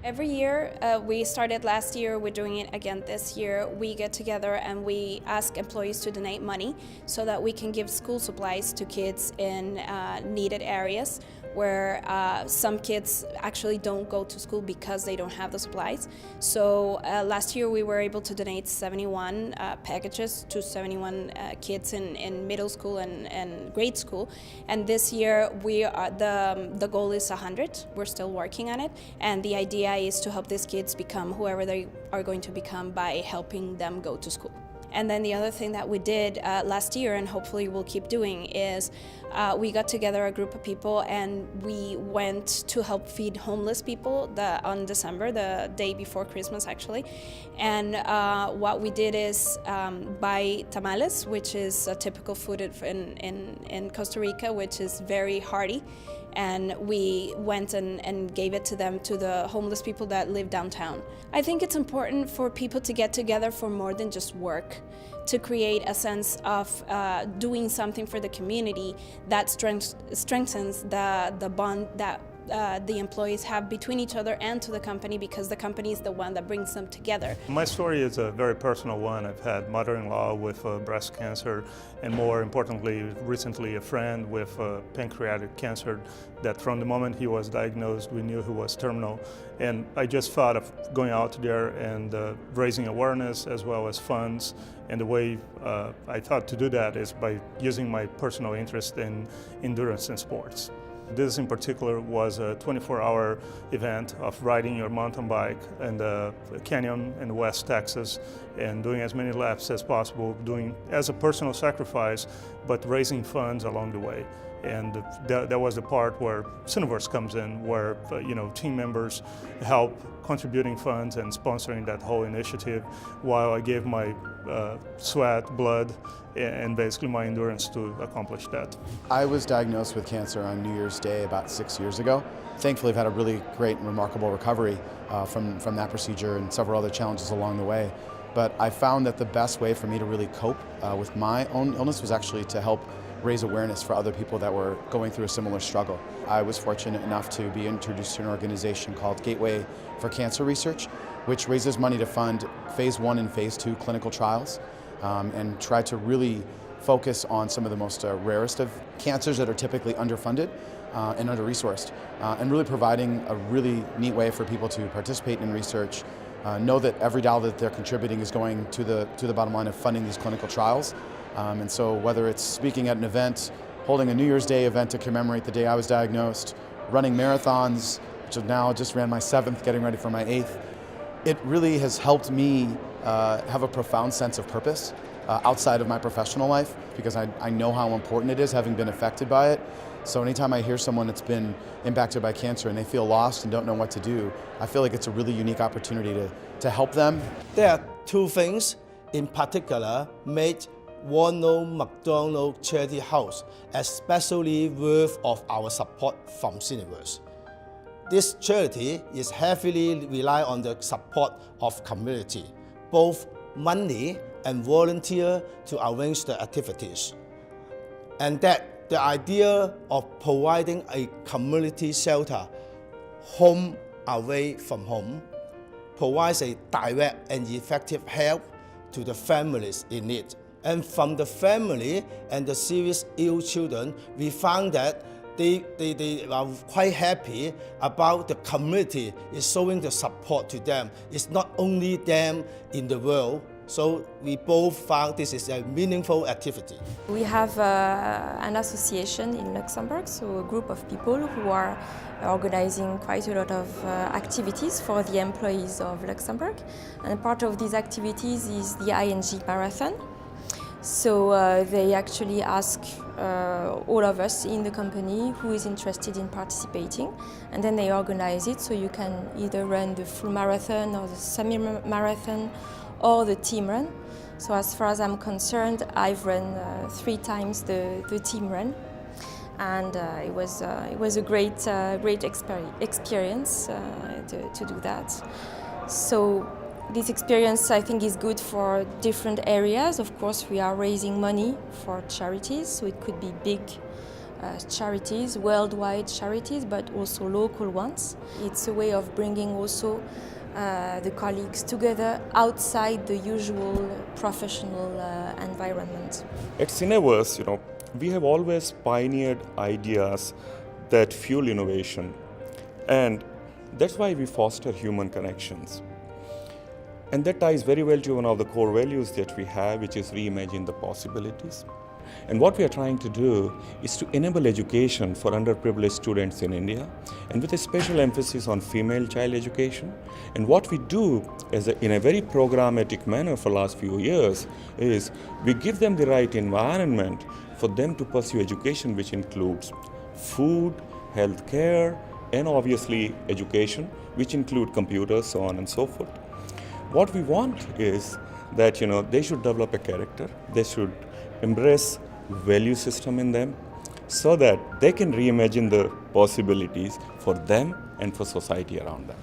Every year, we started last year, we're doing it again this year. We get together and we ask employees to donate money so that we can give school supplies to kids in needed areas where some kids actually don't go to school because they don't have the supplies. So last year we were able to donate 71 packages to 71 kids in middle school and grade school. And this year the goal is 100. We're still working on it. And the idea is to help these kids become whoever they are going to become by helping them go to school. And then the other thing that we did last year, and hopefully we'll keep doing, is we got together a group of people and we went to help feed homeless people on December, the day before Christmas actually. And what we did is buy tamales, which is a typical food in Costa Rica, which is very hearty. And we went and gave it to them, to the homeless people that live downtown. I think it's important for people to get together for more than just work, to create a sense of doing something for the community that strengthens the bond that the employees have between each other and to the company, because the company is the one that brings them together. My story is a very personal one. I've had mother-in-law with breast cancer, and more importantly, recently a friend with pancreatic cancer that from the moment he was diagnosed, we knew he was terminal. And I just thought of going out there and raising awareness as well as funds. And the way I thought to do that is by using my personal interest in endurance and sports. This in particular was a 24-hour event of riding your mountain bike in the canyon in West Texas and doing as many laps as possible, doing as a personal sacrifice, but raising funds along the way. And that was the part where Cineverse comes in, where team members help contributing funds and sponsoring that whole initiative, while I gave my sweat, blood, and basically my endurance to accomplish that. I was diagnosed with cancer on New Year's Day about 6 years ago. Thankfully, I've had a really great and remarkable recovery from that procedure and several other challenges along the way. But I found that the best way for me to really cope with my own illness was actually to help raise awareness for other people that were going through a similar struggle. I was fortunate enough to be introduced to an organization called Gateway for Cancer Research, which raises money to fund phase 1 and phase 2 clinical trials and try to really focus on some of the most rarest of cancers that are typically underfunded and under-resourced, and really providing a really neat way for people to participate in research, know that every dollar that they're contributing is going to the bottom line of funding these clinical trials. And so whether it's speaking at an event, holding a New Year's Day event to commemorate the day I was diagnosed, running marathons, which I've now just ran my 7th, getting ready for my 8th, it really has helped me have a profound sense of purpose outside of my professional life, because I know how important it is, having been affected by it. So anytime I hear someone that's been impacted by cancer and they feel lost and don't know what to do, I feel like it's a really unique opportunity to help them. There are two things in particular made Ronald McDonald Charity House especially worth of our support from Cineverse. This charity is heavily rely on the support of community, both money and volunteer to arrange the activities. And that the idea of providing a community shelter, home away from home, provides a direct and effective help to the families in need. And from the family and the serious ill children, we found that they are quite happy about the community is showing the support to them. It's not only them in the world. So we both found this is a meaningful activity. We have an association in Luxembourg, so a group of people who are organizing quite a lot of activities for the employees of Luxembourg. And part of these activities is the ING Marathon. So they actually ask all of us in the company who is interested in participating, and then they organize it, so you can either run the full marathon or the semi-marathon or the team run. So as far as I'm concerned, I've run 3 times the team run, and it was a great experience to do that. So this experience, I think, is good for different areas. Of course, we are raising money for charities, so it could be big charities, worldwide charities, but also local ones. It's a way of bringing also the colleagues together outside the usual professional environment. At Cineverse, we have always pioneered ideas that fuel innovation, and that's why we foster human connections. And that ties very well to one of the core values that we have, which is reimagine the possibilities. And what we are trying to do is to enable education for underprivileged students in India, and with a special emphasis on female child education. And what we do in a very programmatic manner for the last few years is we give them the right environment for them to pursue education, which includes food, healthcare, and obviously education, which include computers, so on and so forth. What we want is that they should develop a character, they should embrace value system in them so that they can reimagine the possibilities for them and for society around them.